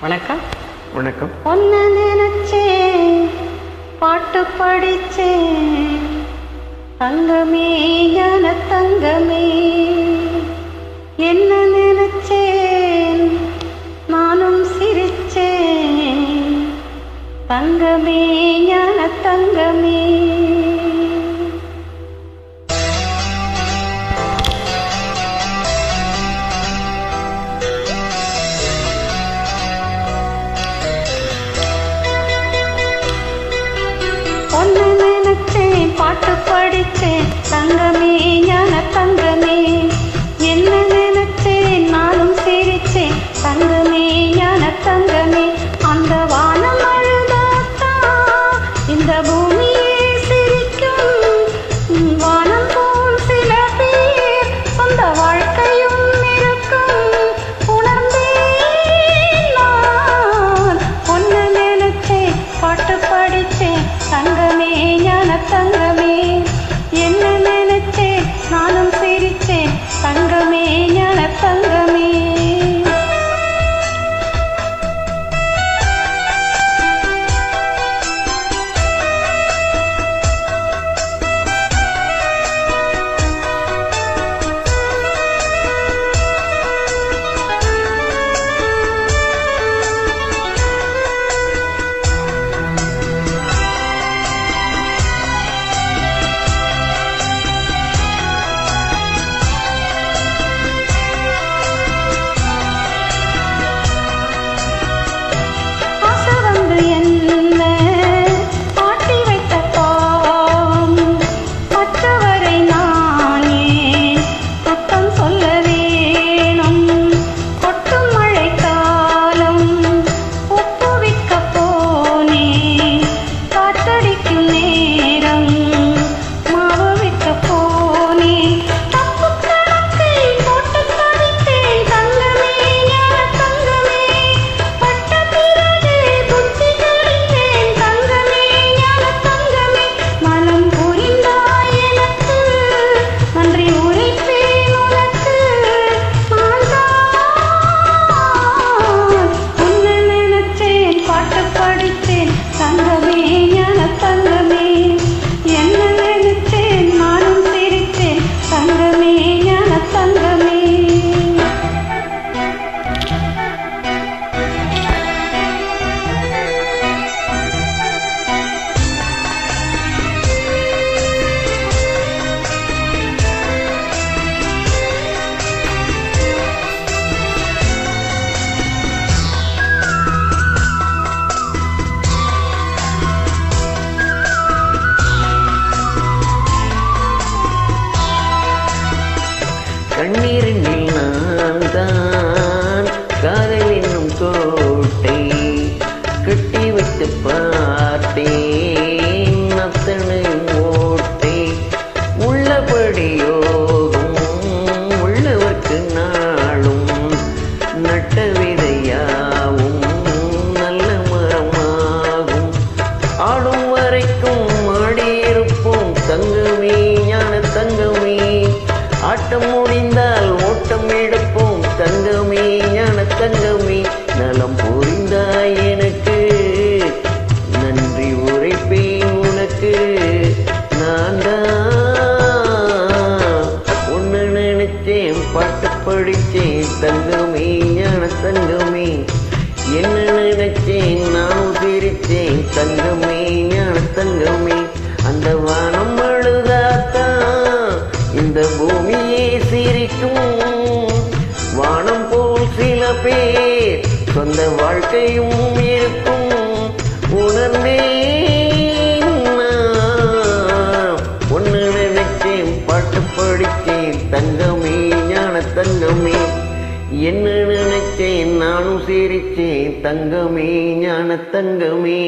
வணக்கம். வணக்கம். ஒன்னு நினைச்சேன், பாட்டு படிச்சேன், தங்கமே ஞான தங்கமே. என்ன நினைச்சேன், நானும் சிரிச்சேன், தங்கமே ஞான தங்கமே. ஒன்னு நினைச்சேன், பாட்டு படிச்சேன், தங்கமே ஞான தங்கமே. என்ன நினைச்சேன், நானும் சிரிச்சேன், தங்கமே ஞான தங்கமே. அந்த வானம் அழுதாத்தா இந்த பூமியே சிரிக்கும். வானம் போல் சில பேர் சொந்த வாழ்க்கையும் இருக்கும். உணர்ந்தேன் நான். ஒன்னு நினைச்சேன், பாட்டு படிச்சேன், தங்கமே ஞான தங்கமே. என்ன நினைச்சேன், நானும் சிரிச்சேன், தங்கமே ஞான தங்கமே. கண்ணீரில் நான் தான் காதல் என்னும் கோட்டை கட்டி வைத்து பார்த்தேன். அத்தனை ஓட்டை உள்ளபடி யோகம் உள்ளவர்க்கு நாளும் நட்ட விதையாவும் நல்ல மரமாகும். ஆடும் வரைக்கும் ஆடியிருப்போம் தங்கமே ஞான தங்கமே. ஆட்டம் முடிந்தால் ஓட்டம் எடுப்போம் தங்கமே ஞான தங்கமே. நலம் புரிந்தாய் எனக்கு, நன்றி உரைப்பேன் உனக்கு. நான் தான் ஒன்னு நினைச்சேன், பாட்டு படிச்சேன், தங்கமே ஞான தங்கமே. என்ன நினைச்சேன், நான் சிரிச்சேன், தங்கமே ஞான தங்கமே. அந்த வானம் அழுதாத்தான் இந்த பூமியே சிரிக்கும். வானம் போல் சில பேர் சொந்த வாழ்க்கையும் இருக்கும். உணர்ந்தேன் நான். ஒன்னு நினைச்சேன், பாட்டு படிச்சேன், தங்கமே ஞான தங்கமே. என்ன நினைச்சேன், நானும் சிரிச்சேன், தங்கமே ஞான தங்கமே.